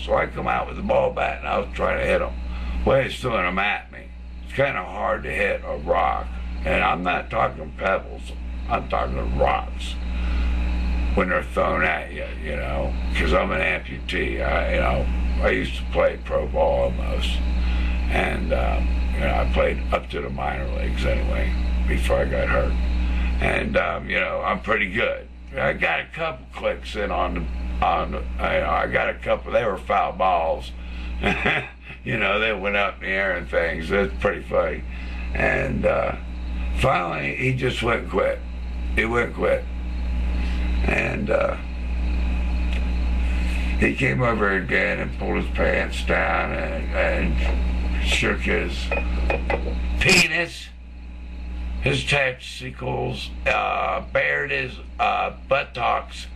So I come out with the ball bat and I was trying to hit him. Well, he's throwing them at me. It's kind of hard to hit a rock. And I'm not talking pebbles. I'm talking rocks when they're thrown at you, you know, because I'm an amputee. I used to play pro ball almost. And, I played up to the minor leagues anyway before I got hurt. And, I'm pretty good. I got a couple clicks in I got a couple, they were foul balls. They went up in the air and things. It's pretty funny. And finally, he just wouldn't quit. He wouldn't quit. And he came over again and pulled his pants down and shook his penis, his testicles, bared his buttocks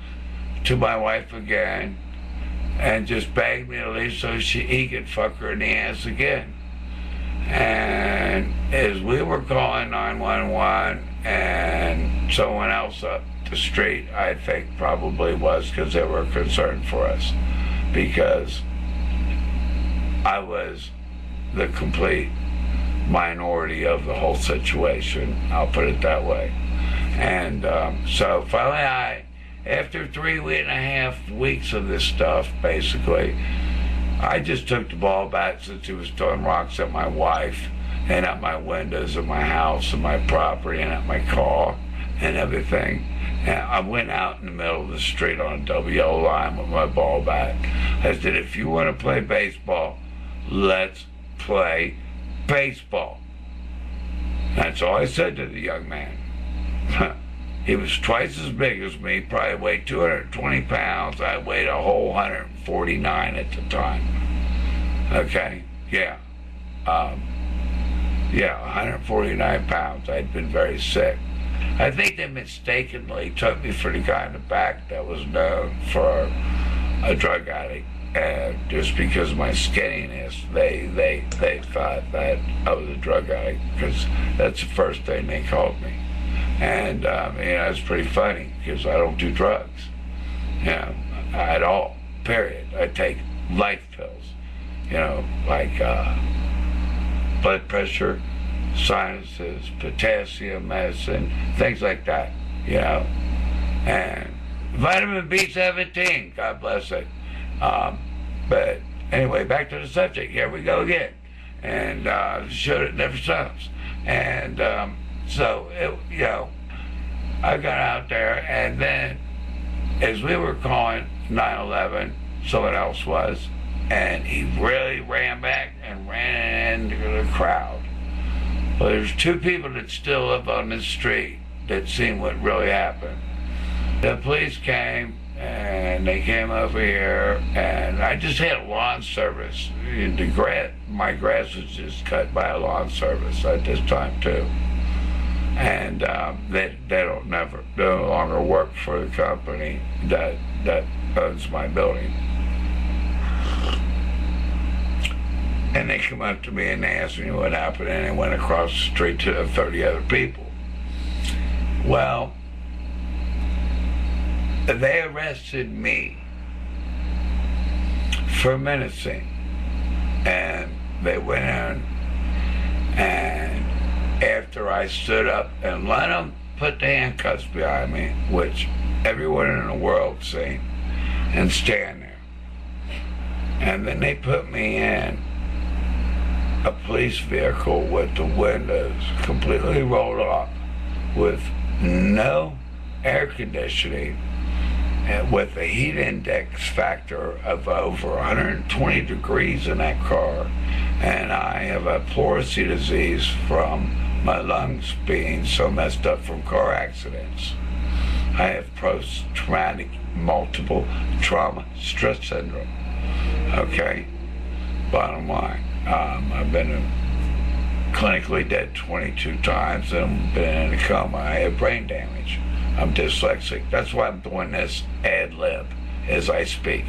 to my wife again, and just begged me to leave so he could fuck her in the ass again. And as we were calling 911 and someone else up the street, I think probably was because they were concerned for us, because I was the complete minority of the whole situation, I'll put it that way. And so finally after 3.5 weeks of this stuff, basically, I just took the ball back since he was throwing rocks at my wife and at my windows of my house and my property and at my car and everything. And I went out in the middle of the street on a double yellow line with my ball bat. I said, if you want to play baseball, let's play baseball. That's all I said to the young man. He was twice as big as me, probably weighed 220 pounds. I weighed a whole 149 at the time. Okay? Yeah. 149 pounds. I'd been very sick. I think they mistakenly took me for the guy in the back that was known for a drug addict. And just because of my skinniness, they thought that I was a drug addict, because that's the first thing they called me. And it's pretty funny because I don't do drugs, at all, period. I take life pills, like blood pressure, sinuses, potassium medicine, things like that, and vitamin B17, God bless it. But anyway, back to the subject. Here we go again. And the show that never stops. And I got out there, and then as we were calling 911, someone else was, and he really ran back and ran into the crowd. Well, there's two people that still live on this street that seen what really happened. The police came, and they came over here, and I just had a lawn service. My grass was just cut by a lawn service at this time too. And they no longer work for the company that owns my building. And they come up to me and they asked me what happened, and they went across the street to 30 other people. Well, they arrested me for menacing, and they went in, and after I stood up and let them put the handcuffs behind me, which everyone in the world seen, and stand there, and then they put me in a police vehicle with the windows completely rolled up, with no air conditioning, and with a heat index factor of over 120 degrees in that car. And I have a pleurisy disease from my lungs being so messed up from car accidents. I have post-traumatic multiple trauma stress syndrome. Okay? Bottom line, I've been clinically dead 22 times and been in a coma. I have brain damage. I'm dyslexic. That's why I'm doing this ad lib as I speak.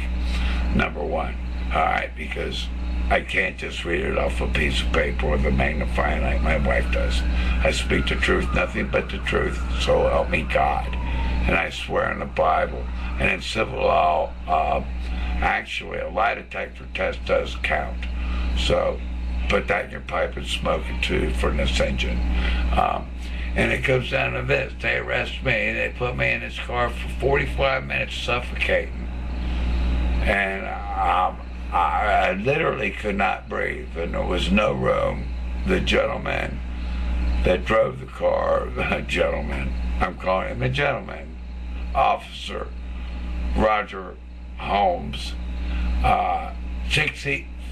Number one. All right, because I can't just read it off a piece of paper with a magnifying like my wife does. I speak the truth, nothing but the truth, so help me God. And I swear in the Bible and in civil law, Actually, a lie detector test does count. So put that in your pipe and smoke it too for this engine. And it comes down to this. They arrest me, and they put me in this car for 45 minutes suffocating. And I literally could not breathe, and there was no room. The gentleman that drove the car, the gentleman, I'm calling him a gentleman, Officer Roger Holmes, 6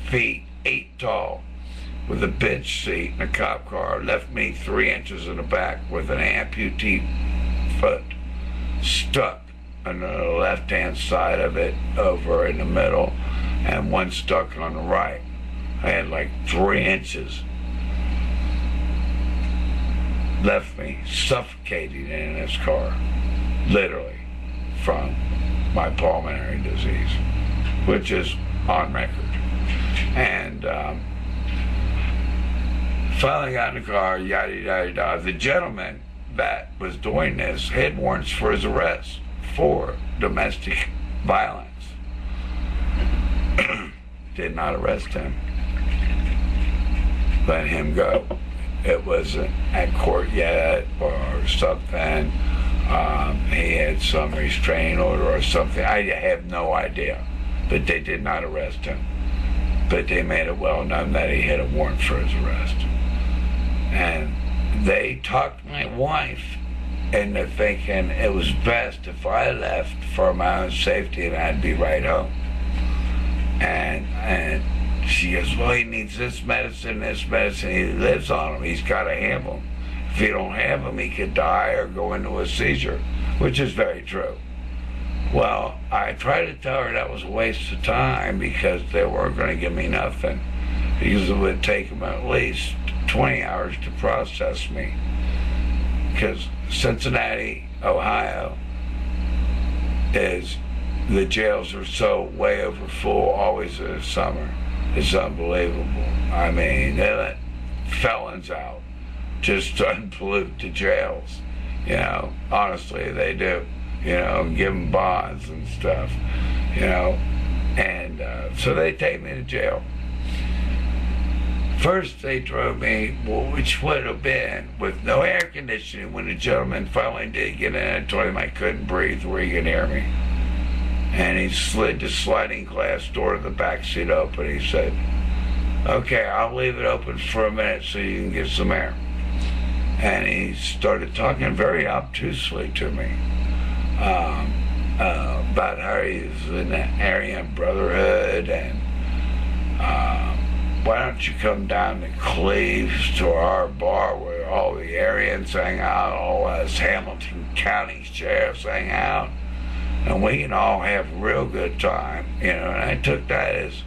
feet 8 tall, with a bench seat in a cop car, left me 3 inches in the back with an amputee foot stuck on the left-hand side of it over in the middle, and one stuck on the right. I had like 3 inches. Left me suffocating in this car, literally, from my pulmonary disease, which is on record. And finally got in the car, yada yada yada. The gentleman that was doing this had warrants for his arrest for domestic violence. Did not arrest him. Let him go. It wasn't at court yet or something. He had some restraining order or something. I have no idea. But they did not arrest him. But they made it well known that he had a warrant for his arrest. And they talked my wife into thinking it was best if I left for my own safety and I'd be right home. And she goes, well, he needs this medicine. He lives on them. He's got to have them. If he don't have them, he could die or go into a seizure, which is very true. Well, I tried to tell her that was a waste of time because they weren't going to give me nothing, because it would take them at least 20 hours to process me. Because Cincinnati, Ohio, the jails are so way over full always in the summer. It's unbelievable. I mean, they let felons out just to unpollute the jails. You know, honestly, they do. You know, and give them bonds and stuff. You know, and so they take me to jail. First, they drove me, which would have been with no air conditioning. When the gentleman finally did get in, I told him I couldn't breathe where he could hear me. And he slid the sliding glass door of the back seat open. He said, okay, I'll leave it open for a minute so you can get some air. And he started talking very obtusely to me about how he's in the Aryan Brotherhood, and why don't you come down to Cleves to our bar where all the Aryans hang out, all us Hamilton County sheriffs hang out, and we can all have a real good time, you know. And I took that as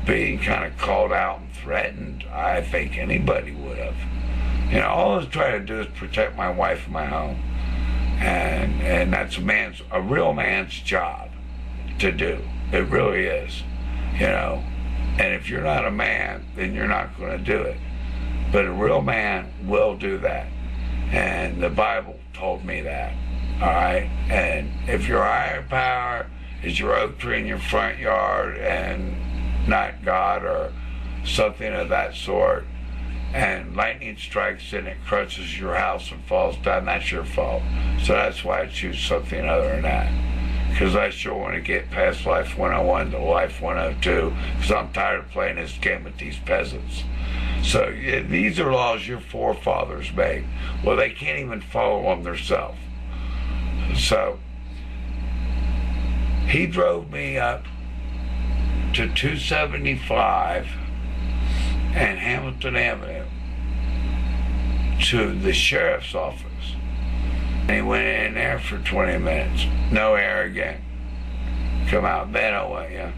being kind of called out and threatened. I think anybody would have. You know, all I was trying to do is protect my wife and my home. And that's a real man's job to do. It really is, you know. And if you're not a man, then you're not going to do it. But a real man will do that. And the Bible told me that. All right? And if your higher power is your oak tree in your front yard and not God or something of that sort, and lightning strikes and it crushes your house and falls down, that's your fault. So that's why I choose something other than that. Because I sure want to get past Life 101 to Life 102, because I'm tired of playing this game with these peasants. So yeah, these are laws your forefathers made. Well, they can't even follow them themselves. So he drove me up to 275 and Hamilton Avenue to the sheriff's office. And he went in there for 20 minutes. No air again. Come out, then I want you.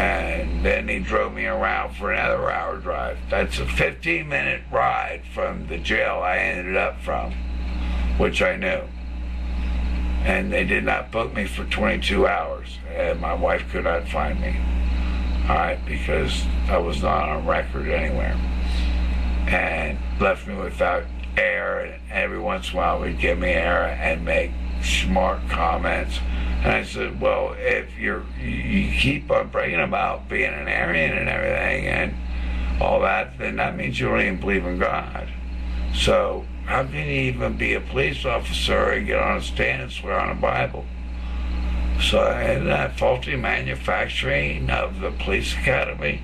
And then he drove me around for another hour drive. That's a 15-minute ride from the jail I ended up from, which I knew. And they did not book me for 22 hours. And my wife could not find me. All right, because I was not on record anywhere. And left me without air, and every once in a while would give me air and make smart comments And I said, well, if you keep on bragging about being an Aryan and everything and all that, then that means you don't even believe in God. So how can you even be a police officer and get on a stand and swear on a Bible? So isn't that faulty manufacturing of the police academy?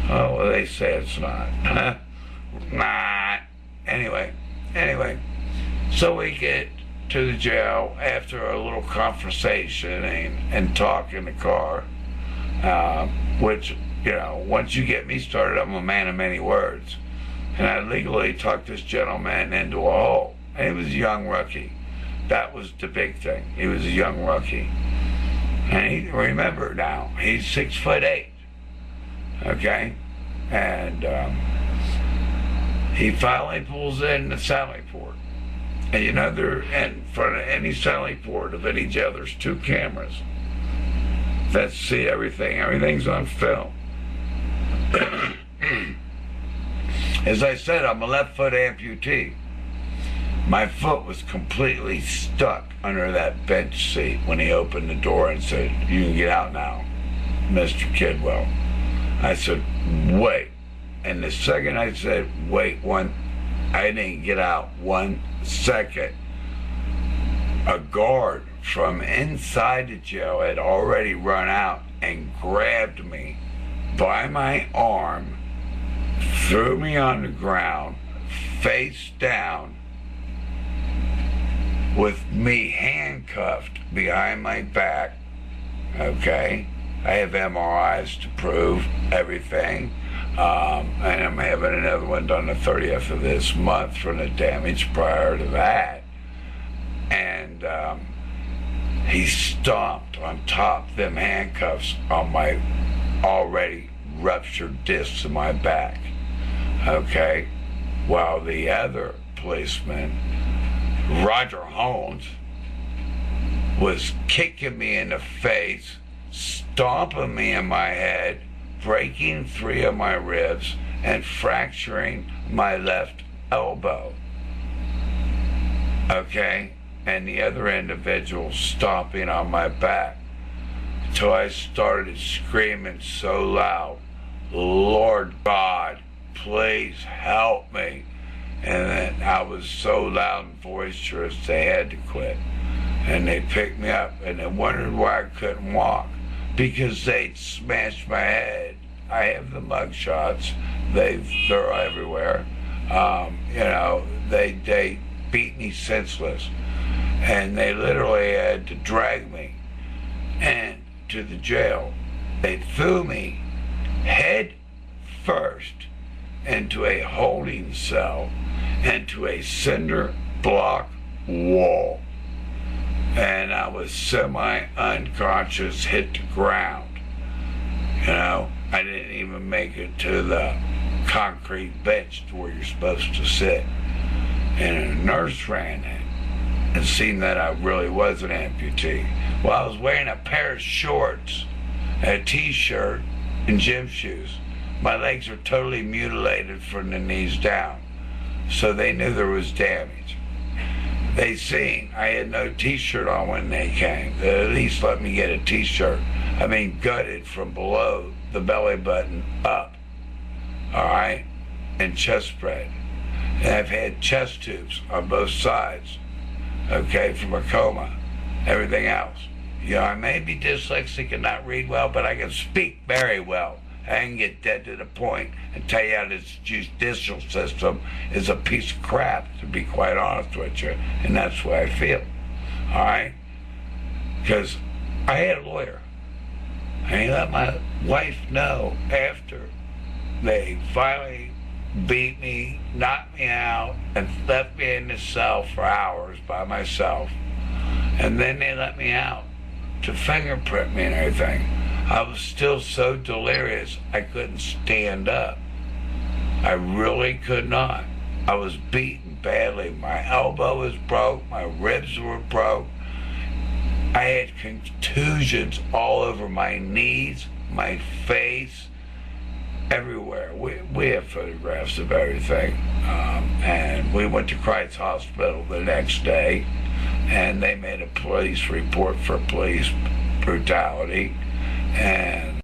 Oh, well, they say it's not. Nah. Anyway. So we get to the jail after a little conversation and talk in the car, which, once you get me started, I'm a man of many words. And I legally talked this gentleman into a hole. And he was a young rookie. That was the big thing. He was a young rookie. And remember now, he's 6'8". Okay? And he finally pulls in the Sally Port. And they're in front of any Sally Port of any jail, there's 2 cameras that see everything. Everything's on film. As I said, I'm a left foot amputee. My foot was completely stuck under that bench seat when he opened the door and said, "You can get out now, Mr. Kidwell." I said, "Wait." And the second I said, "Wait," I didn't get out 1 second. A guard from inside the jail had already run out and grabbed me by my arm, threw me on the ground, face down, with me handcuffed behind my back. Okay? I have MRIs to prove everything. And I'm having another one done the 30th of this month for the damage prior to that. And he stomped on top of them handcuffs on my already ruptured discs in my back. Okay? While the other policeman, Roger Holmes, was kicking me in the face, stomping me in my head, breaking 3 of my ribs, and fracturing my left elbow. Okay? And the other individual stomping on my back. Till I started screaming so loud, "Lord God, please help me." And then I was so loud and boisterous they had to quit. And they picked me up and they wondered why I couldn't walk. Because they'd smashed my head. I have the mug shots. They're everywhere. They beat me senseless. And they literally had to drag me to the jail. They threw me head first into a holding cell, into a cinder block wall. And I was semi-unconscious, hit the ground. I didn't even make it to the concrete bench where you're supposed to sit. And a nurse ran in and seen that I really was an amputee. Well, I was wearing a pair of shorts, a t-shirt, and gym shoes. My legs were totally mutilated from the knees down. So they knew there was damage. They seen I had no t-shirt on when they came. They at least let me get a t-shirt. I mean, gutted from below the belly button up. All right? And chest spread. And I've had chest tubes on both sides. Okay, from a coma. Everything else. I may be dyslexic and not read well, but I can speak very well. I can get dead to the point and tell you how this judicial system is a piece of crap, to be quite honest with you. And that's the way I feel. All right? Because I had a lawyer. And he let my wife know after they finally beat me, knocked me out, and left me in the cell for hours by myself. And then they let me out to fingerprint me and everything. I was still so delirious I couldn't stand up. I really could not. I was beaten badly. My elbow was broke. My ribs were broke. I had contusions all over my knees, my face, everywhere. We have photographs of everything. And we went to Christ Hospital the next day. and they made a police report for police brutality, and